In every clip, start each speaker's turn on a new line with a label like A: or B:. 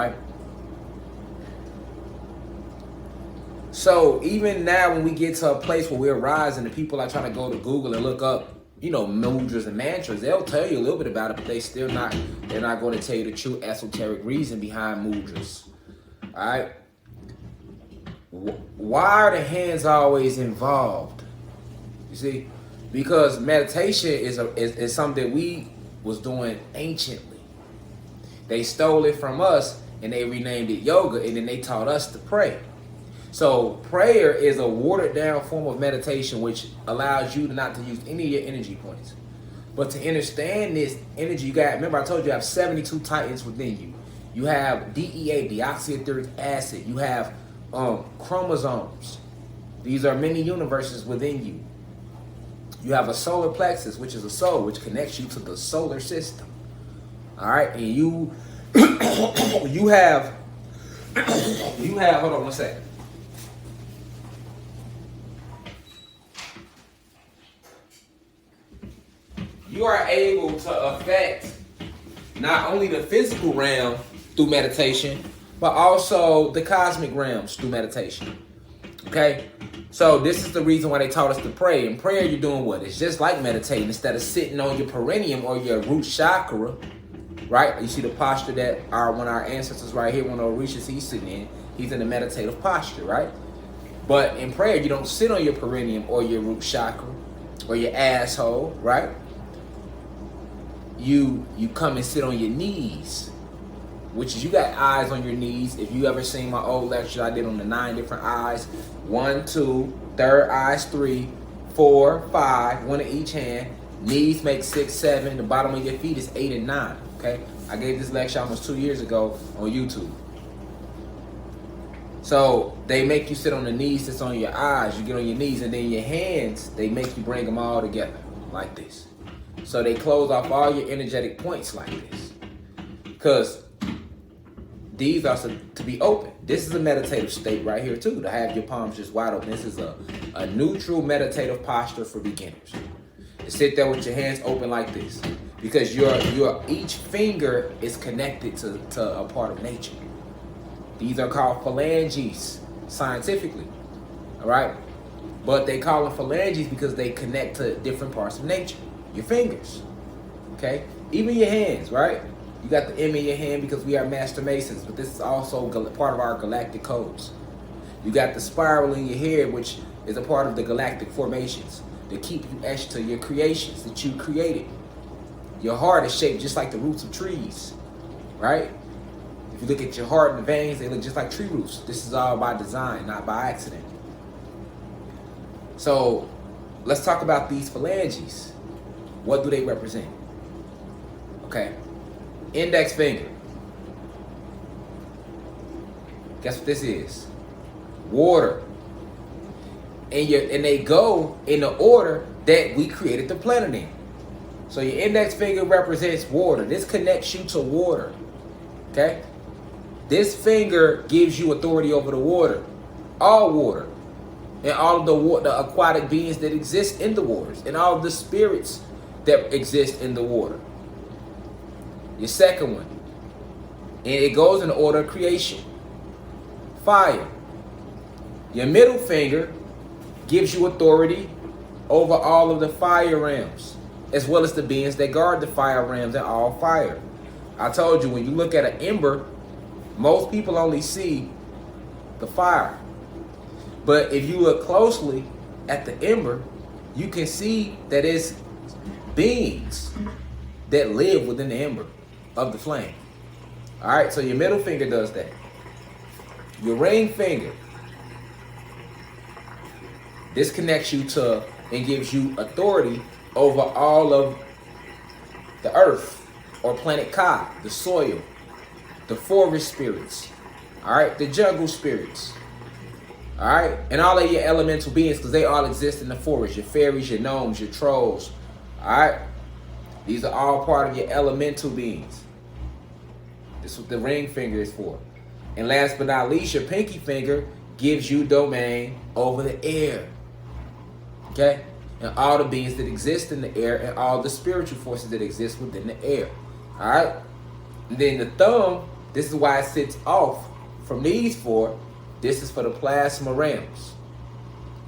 A: right? So even now when we get to a place where we're rising, the people are trying to go to Google and look up, mudras and mantras, they'll tell you a little bit about it, but they're not going to tell you the true esoteric reason behind mudras. All right? Why are the hands always involved? You see? Because meditation is something that we was doing anciently. They stole it from us and they renamed it yoga, and then they taught us to pray. So prayer is a watered down form of meditation which allows you not to use any of your energy points. But to understand this energy, remember I told you have 72 titans within you. You have DEA, deoxyetheric acid. You have chromosomes. These are many universes within you. You have a solar plexus, which is a soul, which connects you to the solar system. All right, and you have hold on one second. You are able to affect not only the physical realm through meditation, but also the cosmic realms through meditation. Okay? So this is the reason why they taught us to pray. In prayer, you're doing what? It's just like meditating. Instead of sitting on your perineum or your root chakra, right? You see the posture that one of our ancestors right here, one of the Orishas, he's sitting in. He's in a meditative posture, right? But in prayer, you don't sit on your perineum or your root chakra or your asshole, right? You come and sit on your knees, which is you got eyes on your knees. If you ever seen my old lecture I did on the 9 different eyes, 1, 2, third eyes 3, 4, 5, one in each hand. Knees make 6, 7. The bottom of your feet is 8 and 9. Okay, I gave this lecture almost 2 years ago on YouTube. So they make you sit on the knees that's on your eyes. You get on your knees, and then your hands, they make you bring them all together like this. So they close off all your energetic points like this, because these are to be open. This is a meditative state right here too, to have your palms just wide open. This is a neutral meditative posture for beginners. To sit there with your hands open like this, because your each finger is connected to a part of nature. These are called phalanges scientifically, all right? But they call them phalanges because they connect to different parts of nature. Your fingers, okay? Even your hands, right? You got the M in your hand because we are master masons, but this is also part of our galactic codes. You got the spiral in your head, which is a part of the galactic formations that keep you etched to your creations that you created. Your heart is shaped just like the roots of trees, right? If you look at your heart and the veins, they look just like tree roots. This is all by design, not by accident. So let's talk about these phalanges. What do they represent? Okay. Index finger. Guess what this is? Water. And they go in the order that we created the planet in. So your index finger represents water. This connects you to water. Okay? This finger gives you authority over the water. All water. And all of the aquatic beings that exist in the waters. And all of the spirits that exist in the water. Your second one. And it goes in the order of creation. Fire. Your middle finger gives you authority over all of the fire realms, as well as the beings that guard the fire realms and all fire. I told you, when you look at an ember, most people only see the fire. But if you look closely at the ember, you can see that it's beings that live within the ember of the flame. All right, so your middle finger does that. Your ring finger, this connects you to and gives you authority over all of the earth or planet Ka, the soil, the forest spirits, all right, the jungle spirits, all right, and all of your elemental beings, because they all exist in the forest, your fairies, your gnomes, your trolls, all right? These are all part of your elemental beings. This is what the ring finger is for. And last but not least, your pinky finger gives you domain over the air. Okay? And all the beings that exist in the air and all the spiritual forces that exist within the air. Alright? And then the thumb This is why it sits off from these 4. This is for the plasma realms.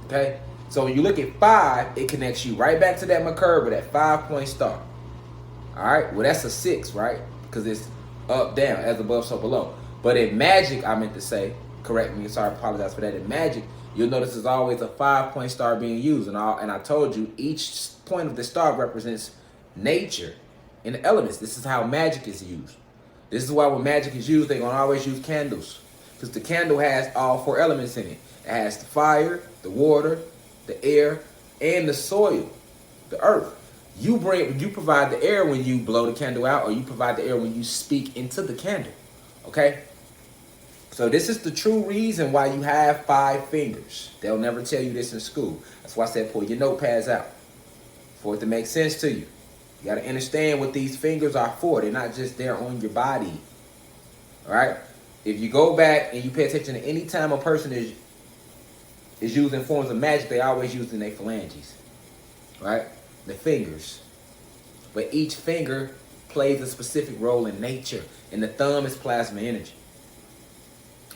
A: Okay? So when you look at 5, it connects you right back to that Merkaba, that 5-point star. All right? Well, that's a 6, right? Because it's up, down, as above, so below. But in magic, I meant to say, correct me, sorry, I apologize for that. In magic, you'll notice there's always a 5-point star being used. And I told you, each point of the star represents nature and the elements. This is how magic is used. This is why when magic is used, they're going to always use candles. Because the candle has all 4 elements in it. It has the fire, the water, the air, and the soil, the earth. You provide the air when you blow the candle out, or you provide the air when you speak into the candle. Okay? So this is the true reason why you have 5 fingers. They'll never tell you this in school. That's why I said pull your notepads out for it to make sense to you. You got to understand what these fingers are for. They're not just there on your body. All right? If you go back and you pay attention to any time a person is using forms of magic, they always using their phalanges. Right? The fingers. But each finger plays a specific role in nature. And the thumb is plasma energy.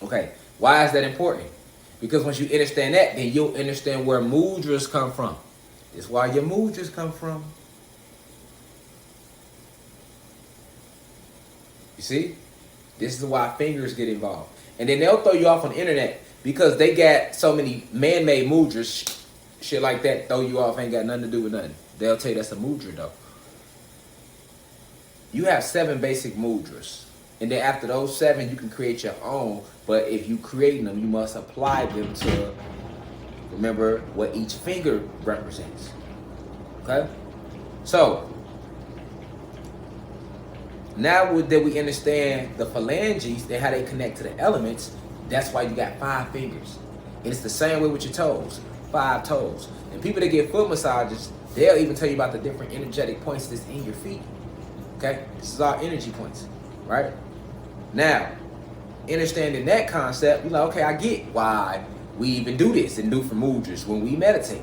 A: Okay, why is that important? Because once you understand that, then you'll understand where mudras come from. That's why your mudras come from. You see? This is why fingers get involved. And then they'll throw you off on the internet because they got so many man-made mudras, shit like that, throw you off, ain't got nothing to do with nothing. They'll tell you that's a mudra, though. You have 7 basic mudras. And then after those 7, you can create your own. But if you create them, you must apply them to remember what each finger represents. Okay? So, now that we understand the phalanges and how they connect to the elements, that's why you got 5 fingers. And it's the same way with your toes. 5 toes. And people that get foot massages, they'll even tell you about the different energetic points that's in your feet. Okay? This is all energy points. Right? Now, understanding that concept, you're like, okay, I get why we even do this and do for mudras when we meditate.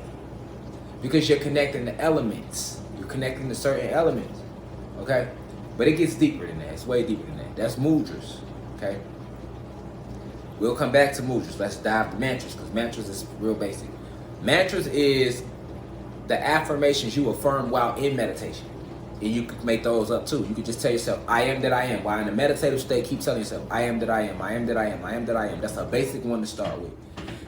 A: Because you're connecting the elements. You're connecting to certain elements. Okay? But it gets deeper than that. It's way deeper than that. That's mudras. Okay? We'll come back to mudras. Let's dive to mantras, because mantras is real basic. Mantras is the affirmations you affirm while in meditation. And you could make those up too. You could just tell yourself, I am that I am. While in a meditative state, keep telling yourself, I am that I am, I am that I am, I am that I am. That's a basic one to start with.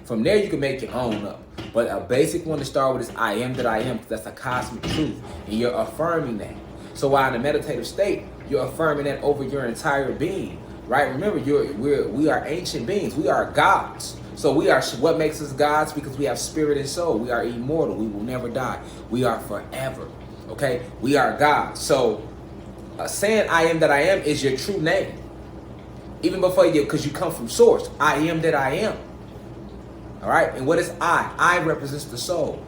A: From there, you can make your own up. But a basic one to start with is I am that I am, because that's a cosmic truth. And you're affirming that. So while in a meditative state, you're affirming that over your entire being. Right? Remember, we are ancient beings. We are gods. So we are, what makes us gods? Because we have spirit and soul. We are immortal. We will never die. We are forever. Okay, we are God. So saying I am that I am is your true name. Even before you, because you come from source. I am that I am. All right, and what is I? I represents the soul.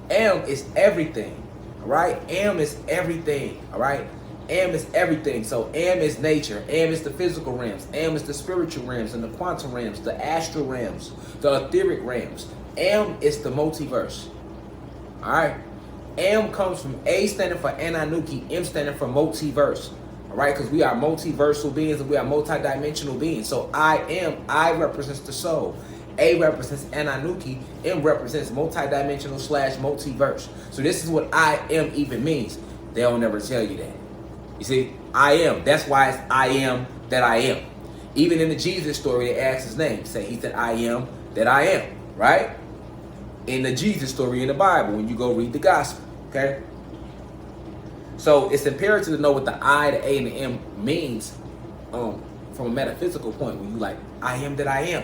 A: Am is everything. All right, am is everything. All right, am is everything. So am is nature. Am is the physical realms. Am is the spiritual realms and the quantum realms, the astral realms, the etheric realms. Am is the multiverse. All right. M comes from A standing for Ananuki, M standing for multiverse. All right, because we are multiversal beings and we are multidimensional beings. So I represents the soul. A represents Ananuki, M represents multidimensional / multiverse. So this is what I am even means. They'll never tell you that. You see, I am. That's why it's I am that I am. Even in the Jesus story, they ask his name. Say he said, I am that I am. Right? In the Jesus story in the Bible, when you go read the gospel, okay? So it's imperative to know what the I, the A, and the M means from a metaphysical point. When you like, I am that I am,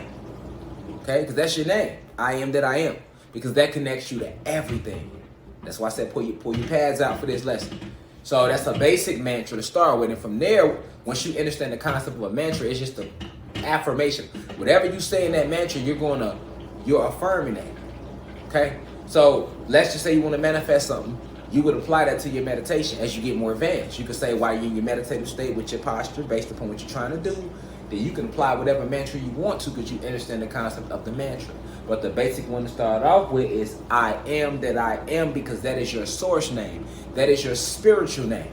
A: okay? Because that's your name, I am that I am, because that connects you to everything. That's why I said pull your pads out for this lesson. So that's a basic mantra to start with, and from there, once you understand the concept of a mantra, it's just an affirmation. Whatever you say in that mantra, you're affirming that. Okay, so let's just say you want to manifest something. You would apply that to your meditation as you get more advanced. You could say while you're in your meditative state with your posture based upon what you're trying to do, then you can apply whatever mantra you want to because you understand the concept of the mantra. But the basic one to start off with is I am that I am, because that is your source name. That is your spiritual name.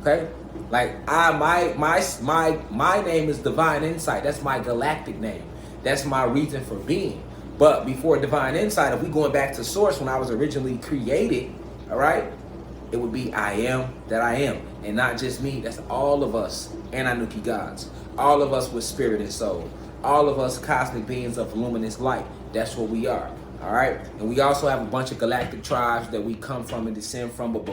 A: Okay? Like my name is Divine Insight. That's my galactic name. That's my reason for being. But before Divine Insight, if we going back to source when I was originally created, all right, it would be I am that I am. And not just me, that's all of us Anunnaki gods. All of us with spirit and soul. All of us cosmic beings of luminous light. That's what we are. All right, and we also have a bunch of galactic tribes that we come from and descend from, but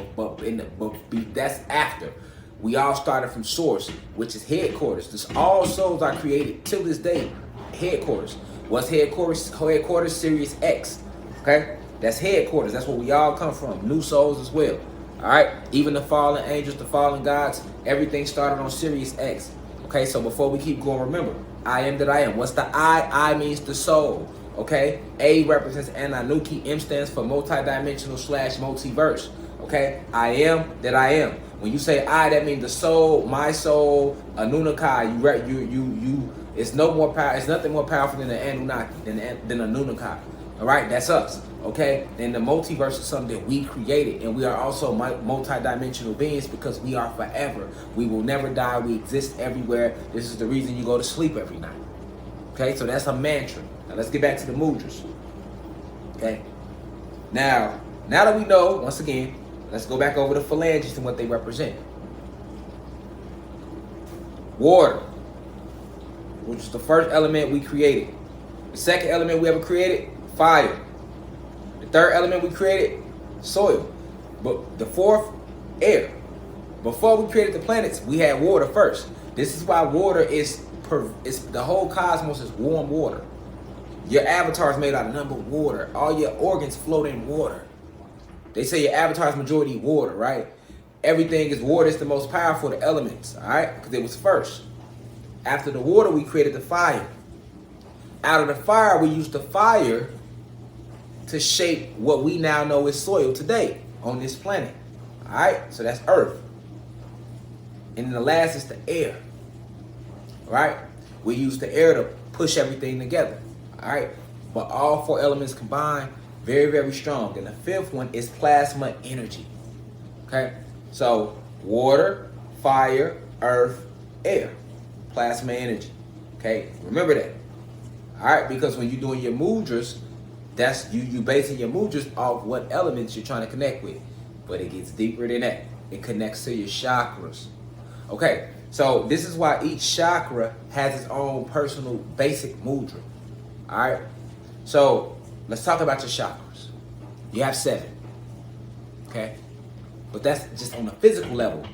A: that's after. We all started from source, which is headquarters. This all souls are created till this day. Headquarters. What's headquarters? Headquarters, Sirius X. Okay, that's headquarters. That's where we all come from. New souls as well. All right, even the fallen angels, the fallen gods, everything started on Sirius X. Okay, so before we keep going, remember, I am that I am. What's the I? I means the soul. Okay, A represents Anunnaki. M stands for multidimensional / multiverse. Okay, I am that I am. When you say I, that means the soul, my soul, Anunnaki. You. It's no more power. It's nothing more powerful than the Anunnaki, than Anunnaki. All right, that's us. Okay, and the multiverse is something that we created, and we are also multidimensional beings because we are forever. We will never die. We exist everywhere. This is the reason you go to sleep every night. Okay, so that's a mantra. Now let's get back to the mudras. Okay. Now that we know, once again, let's go back over the phalanges and what they represent. Water, which is the first element we created. The second element we ever created, fire. The third element we created, soil. But the fourth, air. Before we created the planets, we had water first. This is why water is the whole cosmos is warm water. Your avatar is made out of nothing but water. All your organs float in water. They say your avatar is majority water, right? Everything is water. It's the most powerful of the elements, all right? Because it was first. After the water, we created the fire. Out of the fire, we used the fire to shape what we now know is soil today on this planet, all right? So that's earth. And then the last is the air, all right? We use the air to push everything together. All right, but all four elements combined, very, very strong. And the fifth one is plasma energy. Okay, so water, fire, earth, air, plasma energy. Okay, remember that. All right, because when you're doing your mudras, that's you basing your mudras off what elements you're trying to connect with. But it gets deeper than that. It connects to your chakras. Okay, so this is why each chakra has its own personal basic mudra. All right, so let's talk about your chakras. You have 7, okay? But that's just on the physical level.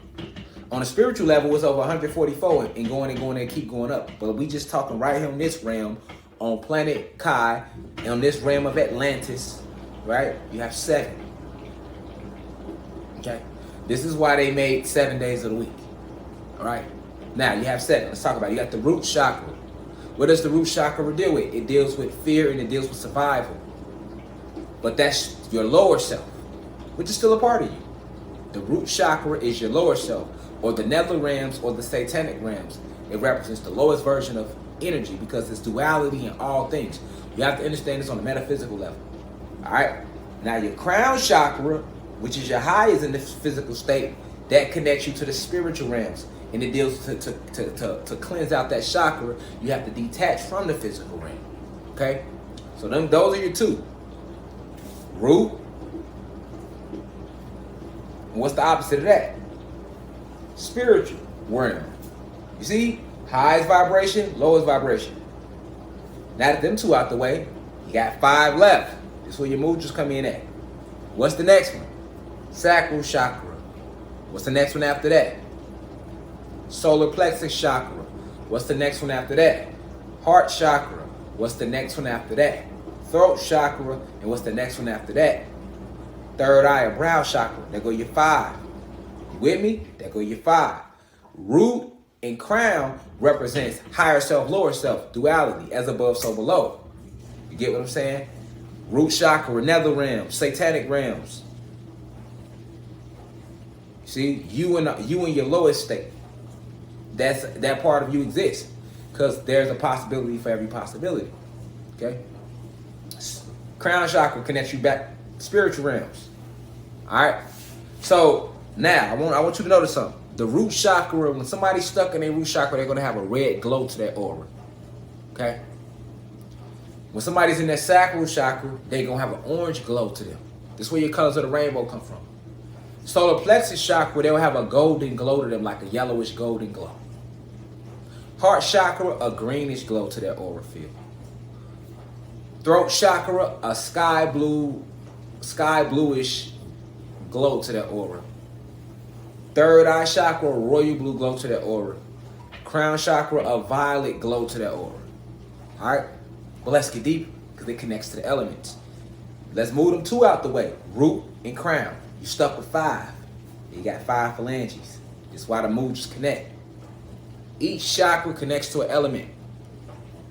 A: On a spiritual level, it's over 144 and going and keep going up. But we just talking right here on this realm, on planet Kai, and on this realm of Atlantis, right? You have 7, okay? This is why they made 7 days of the week, all right? Now, you have 7. Let's talk about it. You got the root chakra. What does the root chakra deal with? It deals with fear and it deals with survival. But that's your lower self, which is still a part of you. The root chakra is your lower self, or the nether realms, or the satanic realms. It represents the lowest version of energy because it's duality in all things. You have to understand this on a metaphysical level. All right? Now your crown chakra, which is your highest in the physical state, that connects you to the spiritual realms. And it deals to cleanse out that chakra. You have to detach from the physical realm. Okay? So those are your 2. Root. And what's the opposite of that? Spiritual realm. You see? Highest vibration, lowest vibration. Now that them 2 out the way, you got 5 left. This is where your mudras come in at. What's the next one? Sacral chakra. What's the next one after that? Solar plexus chakra. What's the next one after that? Heart chakra. What's the next one after that? Throat chakra. And what's the next one after that? Third eye or brow chakra. There go your 5. You with me? There go your 5. Root and crown represents higher self, lower self, duality, as above, so below. You get what I'm saying? Root chakra, nether realms, satanic realms. See, you in your lowest state. That part of you exists because there's a possibility for every possibility. Okay. Crown chakra connects you back to spiritual realms. All right. So now I want you to notice something. The root chakra, when somebody's stuck in their root chakra, they're going to have a red glow to their aura. Okay? When somebody's in their sacral chakra, they're going to have an orange glow to them. This is where your colors of the rainbow come from. Solar plexus chakra, they'll have a golden glow to them, like a yellowish golden glow. Heart chakra, a greenish glow to their aura field. Throat chakra, a sky bluish glow to their aura. Third eye chakra, a royal blue glow to their aura. Crown chakra, a violet glow to their aura. All right, but let's get deeper because it connects to the elements. Let's move them 2 out the way, root and crown. You stuck with 5. You got 5 phalanges. That's why the mudras connect. Each chakra connects to an element.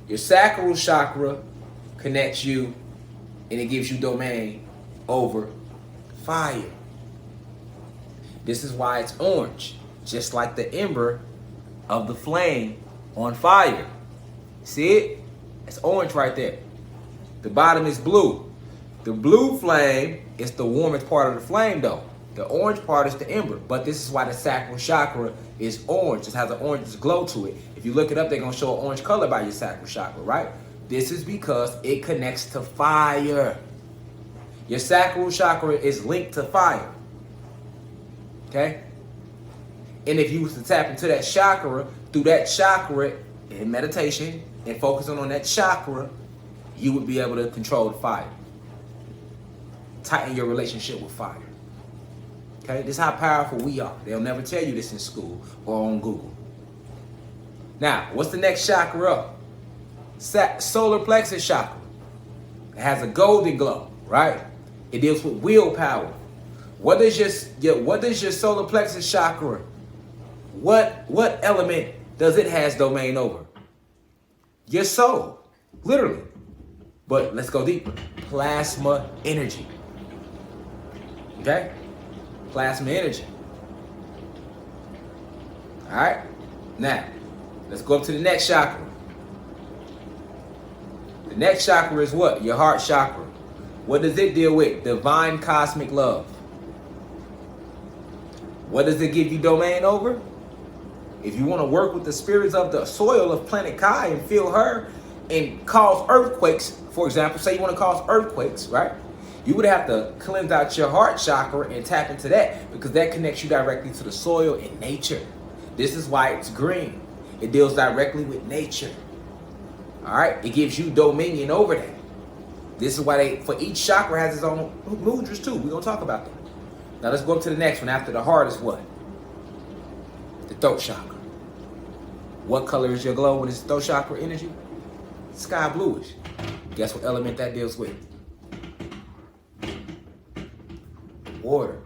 A: Your sacral chakra connects you and it gives you domain over fire. This is why it's orange, just like the ember of the flame on fire. See it? It's orange right there. The bottom is blue. The blue flame is the warmest part of the flame though. The orange part is the ember, but this is why the sacral chakra is orange. It has an orange glow to it. If you look it up, they're going to show an orange color by your sacral chakra, right? This is because it connects to fire. Your sacral chakra is linked to fire. Okay? And if you was to tap into that chakra, through that chakra in meditation and focusing on that chakra, you would be able to control the fire. Tighten your relationship with fire. Okay? This is how powerful we are. They'll never tell you this in school or on Google. Now, what's the next chakra up? Solar plexus chakra. It has a golden glow, right? It deals with willpower. What does your solar plexus chakra, what element does it has domain over? Your soul, literally. But let's go deeper. Plasma energy. Okay? Plasma energy. All right? Now, let's go up to the next chakra. The next chakra is what? Your heart chakra. What does it deal with? Divine cosmic love. What does it give you domain over? If you want to work with the spirits of the soil of planet Kai and feel her and cause earthquakes, for example, say you want to cause earthquakes, right? You would have to cleanse out your heart chakra and tap into that because that connects you directly to the soil and nature. This is why it's green. It deals directly with nature. All right? It gives you dominion over that. This is why for each chakra has its own mudras too. We're going to talk about that. Now let's go up to the next one. After the heart is what? The throat chakra. What color is your glow when it's throat chakra energy? Sky bluish. Guess what element that deals with? Water.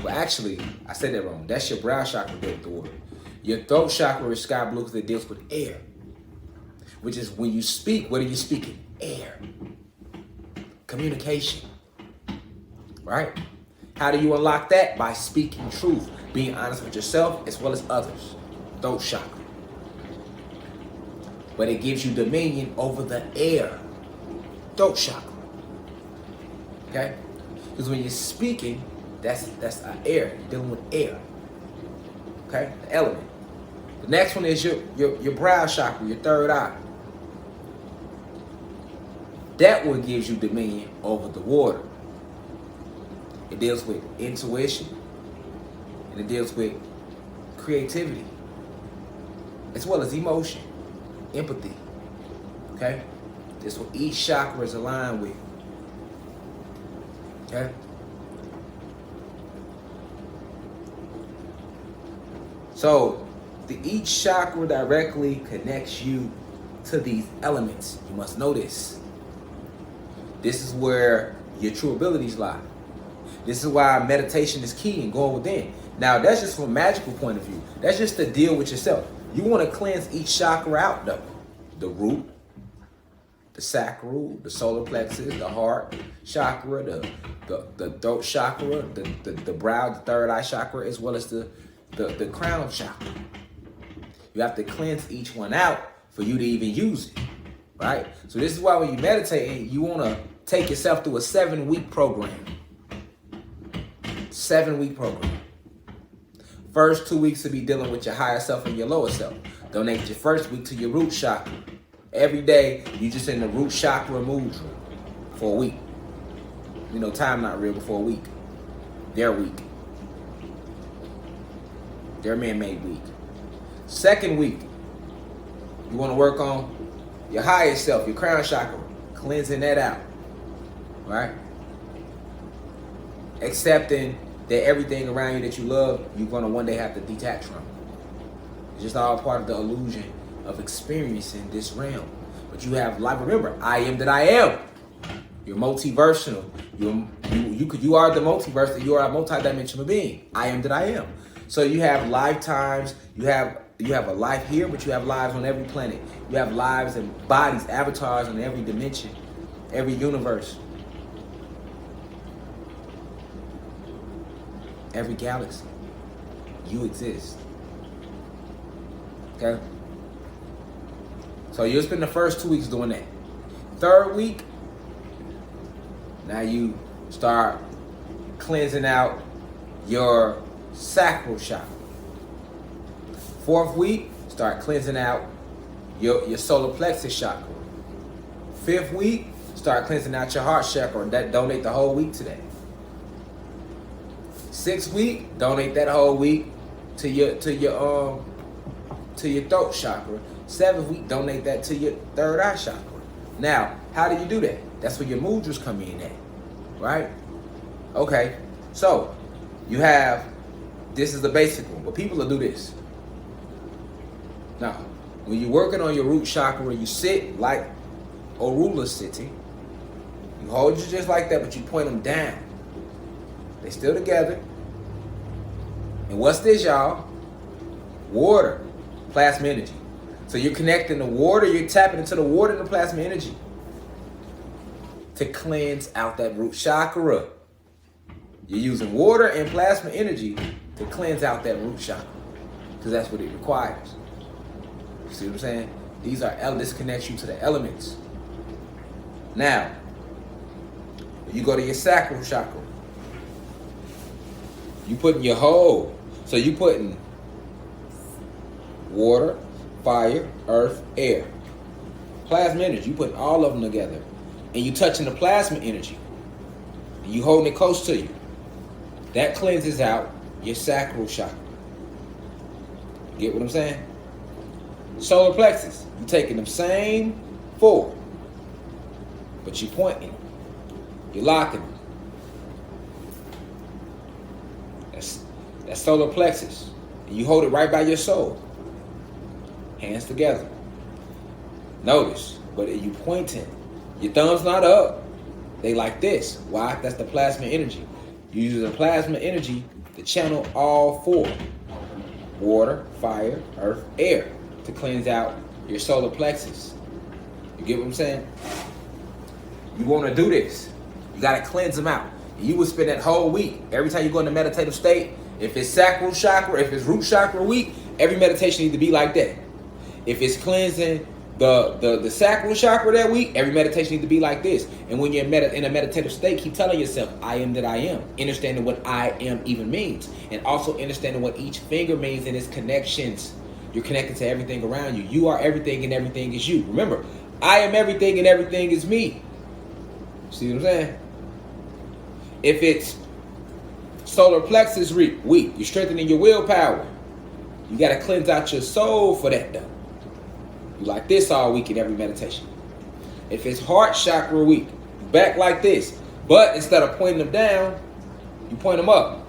A: Well, actually, I said that wrong. That's your brow chakra deals with the water. Your throat chakra is sky blue because it deals with air. Which is when you speak, what are you speaking? Air. Communication. Right? How do you unlock that? By speaking truth. Being honest with yourself as well as others. Throat chakra. But it gives you dominion over the air. Throat chakra. Okay? Because when you're speaking, that's air. You're dealing with air. Okay? The element. The next one is your brow chakra, your third eye. That one gives you dominion over the water. It deals with intuition. And it deals with creativity. As well as emotion. Empathy. Okay? This is what each chakra is aligned with. Okay? So, each chakra directly connects you to these elements. You must know this. This is where your true abilities lie. This is why meditation is key and going within. Now, that's just from a magical point of view. That's just to deal with yourself. You want to cleanse each chakra out, though. The root, the sacral, the solar plexus, the heart chakra, the throat chakra, the brow, the third eye chakra, as well as the crown chakra. You have to cleanse each one out for you to even use it, right? So this is why when you meditate, you want to take yourself through a 7-week program. 7-week program. First 2 weeks will be dealing with your higher self and your lower self. Donate your first week to your root chakra. Every day, you just in the root chakra mudra for a week. You know, time not real, but for a week. Their week. Their man-made week. Second week, you want to work on your higher self, your crown chakra, cleansing that out, right? Accepting that everything around you that you love, you're going to one day have to detach from. It's just all part of the illusion of experiencing this realm. But you have life. Remember, I am that I am. You're multiversal. You are the multiverse. You are a multidimensional being. I am that I am. So you have lifetimes. You have a life here, but you have lives on every planet. You have lives and bodies, avatars on every dimension, every universe, every galaxy. You exist. Okay? So you'll spend the first 2 weeks doing that. Third week, now you start cleansing out your sacral chakra. Fourth week, start cleansing out your solar plexus chakra. Fifth week, start cleansing out your heart chakra. That donate the whole week to that. Sixth week, donate that whole week to your throat chakra. Seventh week, donate that to your third eye chakra. Now, how do you do that? That's where your mudras come in at, right? Okay, so you have, this is the basic one, but people will do this. Now, when you're working on your root chakra, you sit like a ruler sitting. You hold you just like that, but you point them down. They still together. And what's this, y'all? Water, plasma energy. So you're connecting the water, you're tapping into the water and the plasma energy to cleanse out that root chakra. You're using water and plasma energy to cleanse out that root chakra, because that's what it requires. You see what I'm saying? These are, this connects you to the elements. Now, you go to your sacral chakra. You putting your whole, so you putting water, fire, earth, air, plasma energy. You putting all of them together, and you touching the plasma energy, and you holding it close to you. That cleanses out your sacral chakra. Get what I'm saying? Solar plexus. You taking them same four, but you pointing. You're locking them. That's solar plexus. And you hold it right by your soul. Hands together. Notice, but you pointing. Your thumb's not up. They like this. Why? That's the plasma energy. You use the plasma energy to channel all four. Water, fire, earth, air, to cleanse out your solar plexus. You get what I'm saying? You want to do this. You got to cleanse them out. You will spend that whole week, every time you go into meditative state, if it's sacral chakra, if it's root chakra week, every meditation needs to be like that. If it's cleansing the sacral chakra that week, every meditation needs to be like this. And when you're in a meditative state, keep telling yourself, I am that I am. Understanding what I am even means. And also understanding what each finger means and its connections. You're connected to everything around you. You are everything and everything is you. Remember, I am everything and everything is me. See what I'm saying? If it's solar plexus week, you're strengthening your willpower. You got to cleanse out your soul for that though. You like this all week in every meditation. If it's heart chakra week, back like this. But instead of pointing them down, you point them up.